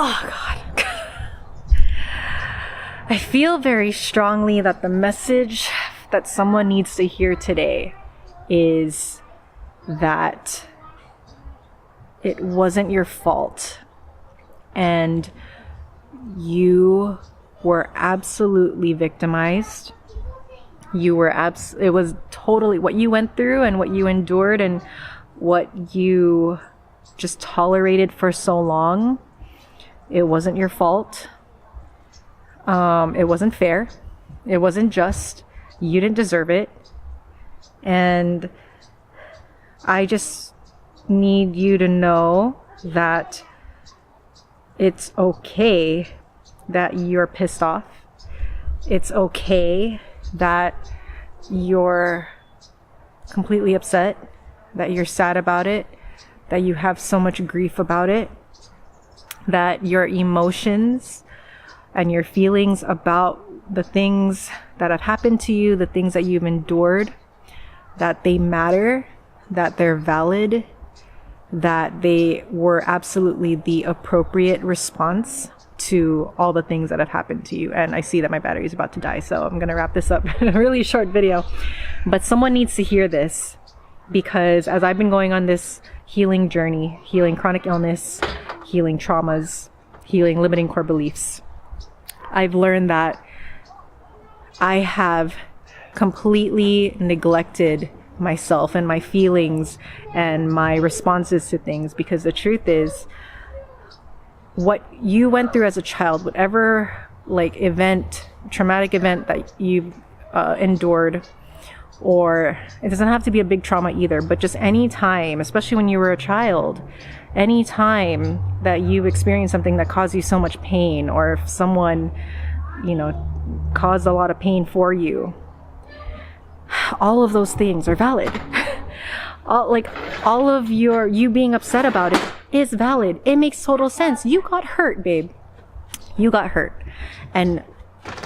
Oh, God. I feel very strongly that the message that someone needs to hear today is that it wasn't your fault. And you were absolutely victimized. It was totally what you went through and what you endured and what you just tolerated for so long. It wasn't your fault. It wasn't fair. It wasn't just. You didn't deserve it. And I just need you to know that it's okay that you're pissed off. It's okay that you're completely upset, that you're sad about it, that you have so much grief about it, that your emotions and your feelings about the things that have happened to you, the things that you've endured, that they matter, that they're valid, that they were absolutely the appropriate response to all the things that have happened to you. And I see that my battery is about to die, so I'm gonna wrap this up in a really short video. But someone needs to hear this, because as I've been going on this healing journey, healing chronic illness, healing traumas, healing limiting core beliefs, I've learned that I have completely neglected myself and my feelings and my responses to things, because the truth is, what you went through as a child, whatever traumatic event that you've endured, or it doesn't have to be a big trauma either, but just any time, especially when you were a child, any time that you experienced something that caused you so much pain, or if someone, caused a lot of pain for you, all of those things are valid. all of you being upset about it is valid. It makes total sense. You got hurt, babe. You got hurt. And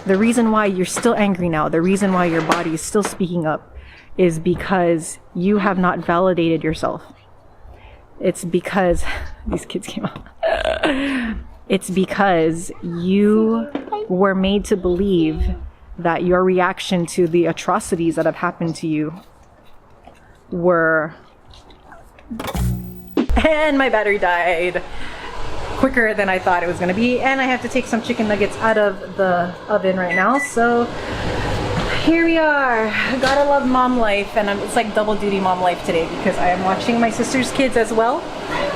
the reason why you're still angry now, the reason why your body is still speaking up, is because you have not validated yourself. It's because these kids came out. It's because you were made to believe that your reaction to the atrocities that have happened to you were... And my battery died quicker than I thought it was going to be, and I have to take some chicken nuggets out of the oven right now, so here we are. Gotta love mom life, and it's like double duty mom life today, because I am watching my sister's kids as well.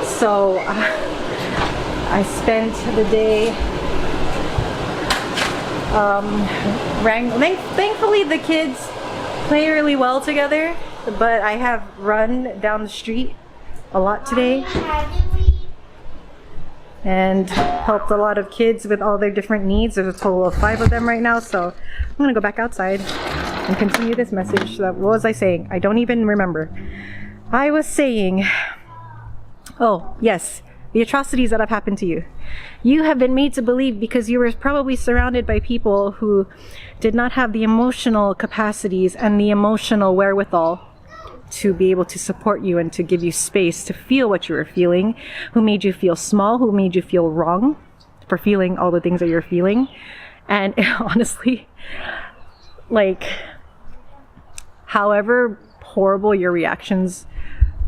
So I spent the day thankfully the kids play really well together, but I have run down the street a lot today and helped a lot of kids with all their different needs. There's a total of 5 of them right now, so I'm gonna go back outside and continue this message. What was I saying? I don't even remember. I was saying, oh yes, the atrocities that have happened to you. You have been made to believe, because you were probably surrounded by people who did not have the emotional capacities and the emotional wherewithal to be able to support you and to give you space to feel what you were feeling, who made you feel small, who made you feel wrong for feeling all the things that you're feeling. And honestly, however horrible your reactions,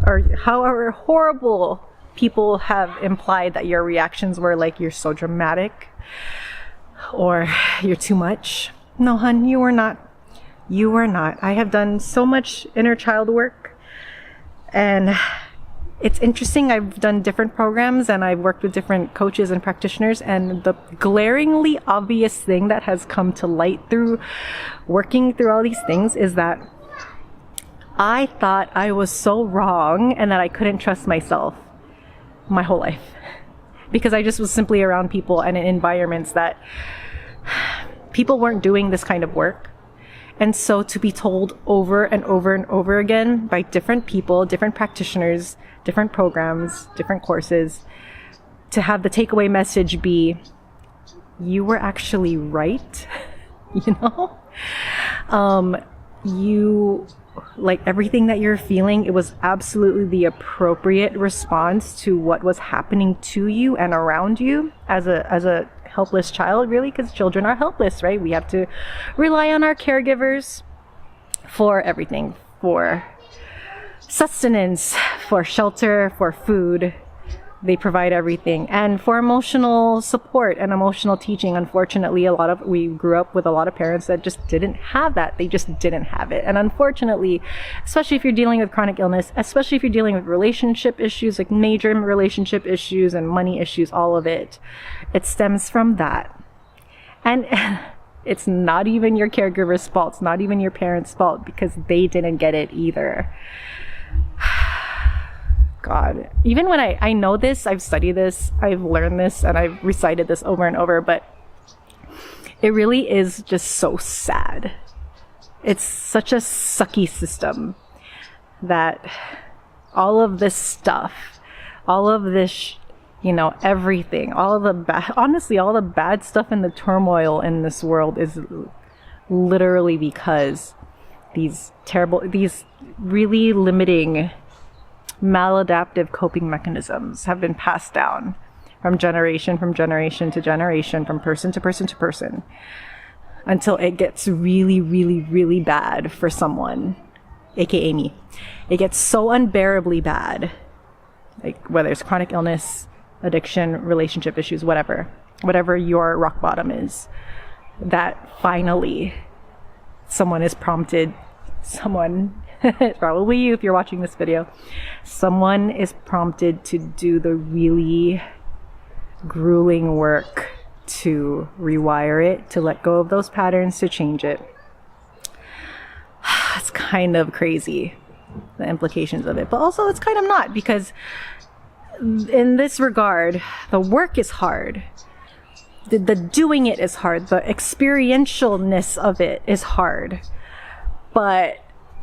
or however horrible people have implied that your reactions were, like you're so dramatic or you're too much. No, hun, you were not. You were not. I have done so much inner child work, and it's interesting. I've done different programs and I've worked with different coaches and practitioners, and the glaringly obvious thing that has come to light through working through all these things is that I thought I was so wrong and that I couldn't trust myself my whole life, because I just was simply around people and in environments that people weren't doing this kind of work. And so to be told over and over and over again by different people, different practitioners, different programs, different courses, to have the takeaway message be, you were actually right, you like everything that you're feeling, it was absolutely the appropriate response to what was happening to you and around you as a helpless child, really, because children are helpless, right? We have to rely on our caregivers for everything, for sustenance, for shelter, for food. They provide everything, and for emotional support and emotional teaching. Unfortunately, we grew up with a lot of parents that just didn't have that. They just didn't have it. And unfortunately, especially if you're dealing with chronic illness, especially if you're dealing with relationship issues, like major relationship issues and money issues, all of it stems from that. And it's not even your caregiver's fault. It's not even your parents' fault, because they didn't get it either. God, even when I know this, I've studied this, I've learned this, and I've recited this over and over, but it really is just so sad. It's such a sucky system that all of this stuff, all of this, everything, all of the honestly, all the bad stuff and the turmoil in this world is literally because these really limiting maladaptive coping mechanisms have been passed down from generation to generation, from person to person to person, until it gets really, really, really bad for someone, aka me. It gets so unbearably bad, like whether it's chronic illness, addiction, relationship issues, whatever your rock bottom is, that finally someone, it's probably you if you're watching this video, someone is prompted to do the really grueling work to rewire it, to let go of those patterns, to change it. It's kind of crazy, the implications of it, but also it's kind of not, because in this regard, the work is hard. The doing it is hard. The experientialness of it is hard. But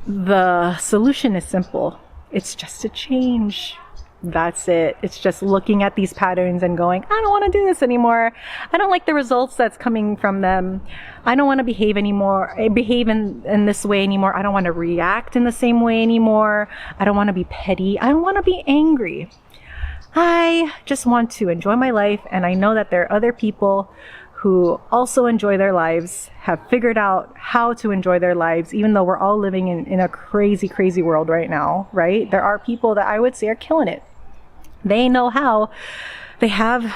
the solution is simple. It's just a change. That's it. It's just looking at these patterns and going, I don't want to do this anymore. I don't like the results that's coming from them. I don't want to behave in this way anymore. I don't want to react in the same way anymore. I don't want to be petty. I don't want to be angry. I just want to enjoy my life. And I know that there are other people who also enjoy their lives, have figured out how to enjoy their lives, even though we're all living in a crazy, crazy world right now, right? There are people that I would say are killing it. They know how. They have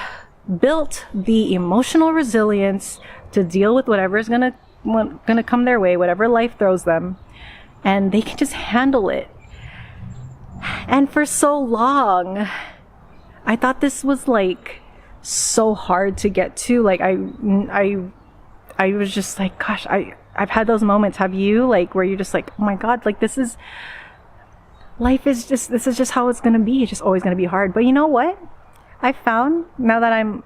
built the emotional resilience to deal with whatever is gonna come their way, whatever life throws them, and they can just handle it. And for so long, I thought this was like so hard to get to. Like I was just like, gosh, I've had those moments. Have you? Like where you're just like, oh my God, like this is just how it's gonna be. It's just always gonna be hard. But you know what? I found, now that I'm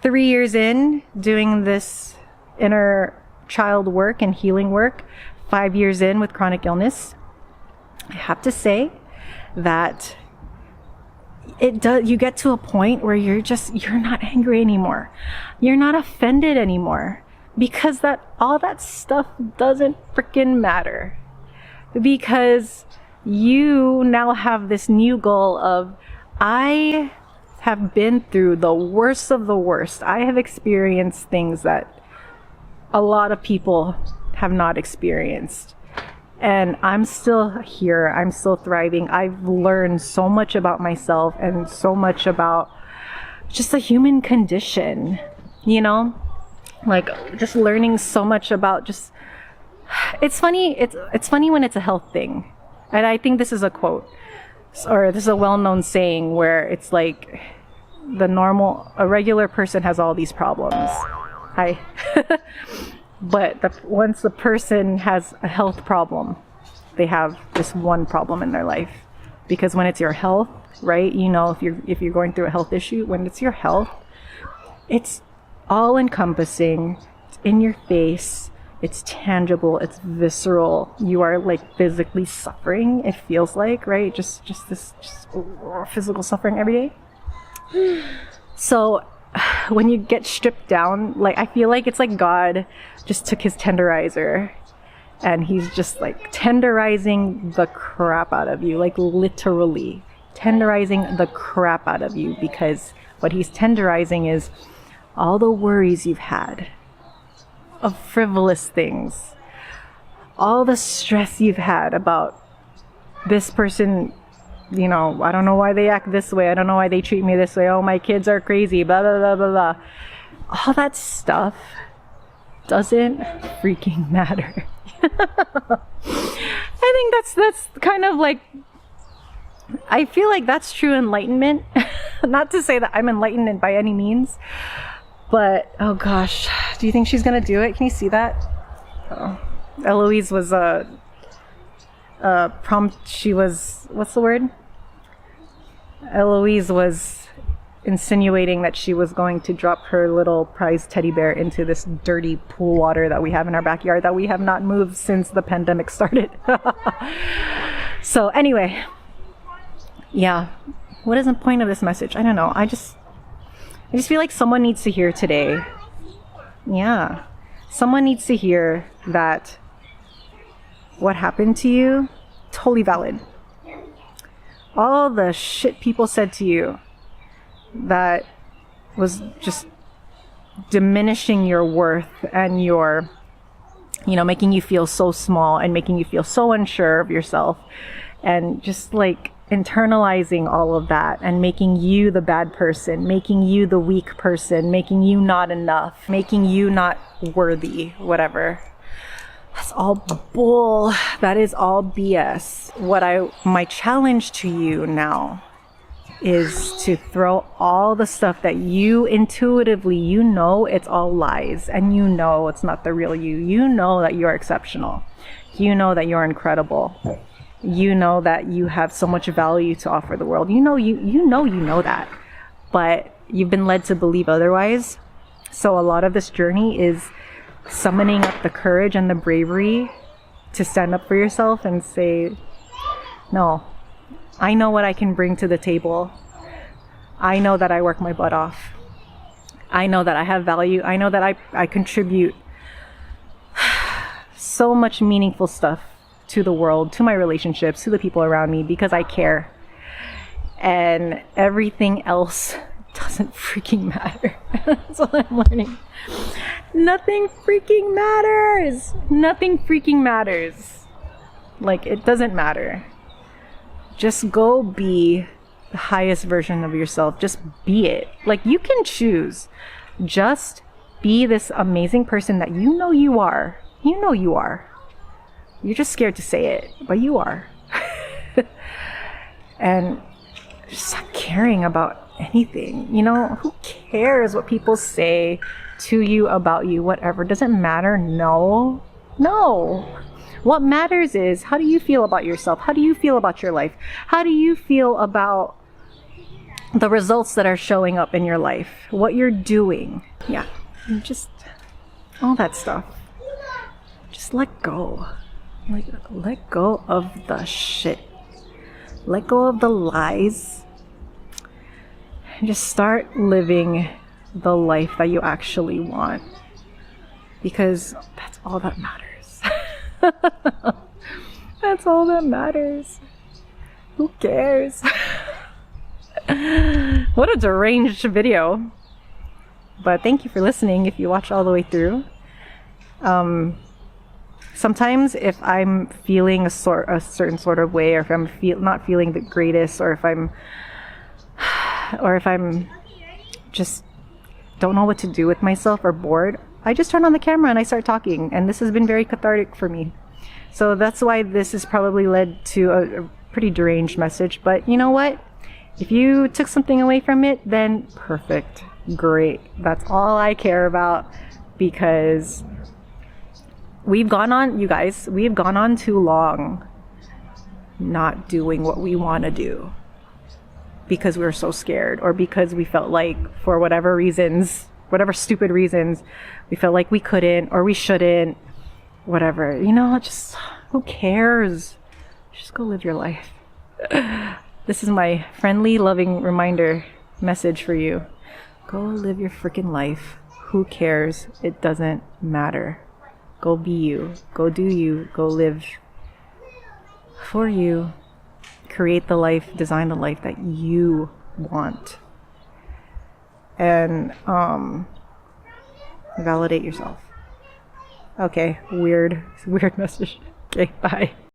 3 years in doing this inner child work and healing work, 5 years in with chronic illness, I have to say that you get to a point where you're not angry anymore. You're not offended anymore, because all that stuff doesn't freaking matter, because you now have this new goal of, I have been through the worst of the worst. I have experienced things that a lot of people have not experienced. And I'm still here. I'm still thriving. I've learned so much about myself and so much about just the human condition, like just learning so much about just, it's funny. It's funny when it's a health thing. And I think this is a quote, or this is a well-known saying, where it's like a regular person has all these problems. But once the person has a health problem, they have this one problem in their life. Because when it's your health, right? If you're going through a health issue, when it's your health, it's all encompassing. It's in your face. It's tangible. It's visceral. You are like physically suffering. It feels like, right? Just physical suffering every day. So when you get stripped down, like I feel like it's like God just took his tenderizer And he's just like tenderizing the crap out of you, like literally tenderizing the crap out of you, because what he's tenderizing is all the worries you've had of frivolous things, all the stress you've had about this person. You know, I don't know why they act this way. I don't know why they treat me this way. Oh, my kids are crazy, blah, blah, blah, blah, blah. All that stuff doesn't freaking matter. I think that's kind of like, I feel like that's true enlightenment. Not to say that I'm enlightened by any means, but oh gosh, do you think she's gonna do it? Can you see that? Oh. Eloise was she was, what's the word? Eloise was insinuating that she was going to drop her little prize teddy bear into this dirty pool water that we have in our backyard that we have not moved since the pandemic started. So anyway, yeah, what is the point of this message? I don't know. I just feel like someone needs to hear today. Yeah, someone needs to hear that what happened to you, totally valid. All the shit people said to you that was just diminishing your worth and your, you know, making you feel so small and making you feel so unsure of yourself, and just like internalizing all of that and making you the bad person, making you the weak person, making you not enough, making you not worthy, whatever. That's all bull. That is all BS. My challenge to you now is to throw all the stuff that you intuitively, you know it's all lies, and you know it's not the real you. You know that you're exceptional. You know that you're incredible. You know that you have so much value to offer the world. You know that. But you've been led to believe otherwise. So a lot of this journey is summoning up the courage and the bravery to stand up for yourself and say, no, I know what I can bring to the table. I know that I work my butt off. I know that I have value. I know that I contribute so much meaningful stuff to the world, to my relationships, to the people around me, because I care. And everything else doesn't freaking matter. That's all I'm learning. Nothing freaking matters. Nothing freaking matters. Like, it doesn't matter. Just go be the highest version of yourself. Just be it. Like, you can choose. Just be this amazing person that you know you are. You know you are. You're just scared to say it, but you are. And just stop caring about anything. You know, who cares what people say to you, about you, whatever? Doesn't matter. No. What matters is, how do you feel about yourself? How do you feel about your life? How do you feel about the results that are showing up in your life? What you're doing? Yeah, just all that stuff. Just let go. Like, let go of the shit. Let go of the lies. And just start living the life that you actually want, because that's all that matters. That's all that matters. Who cares? What a deranged video. But thank you for listening if you watch all the way through. Sometimes if I'm feeling a certain sort of way, or if I'm not feeling the greatest, or if I'm just don't know what to do with myself or bored, I just turn on the camera and I start talking, and this has been very cathartic for me. So that's why this has probably led to a pretty deranged message. But you know what? If you took something away from it, then perfect. Great. That's all I care about, because we've gone on too long not doing what we want to do because we were so scared, or because we felt like, for whatever reasons, whatever stupid reasons, we felt like we couldn't or we shouldn't, whatever. You know, just who cares? Just go live your life. This is my friendly, loving reminder message for you. Go live your freaking life. Who cares? It doesn't matter. Go be you. Go do you. Go live for you. Create the life, design the life that you want. And validate yourself. Okay, weird message. Okay, bye.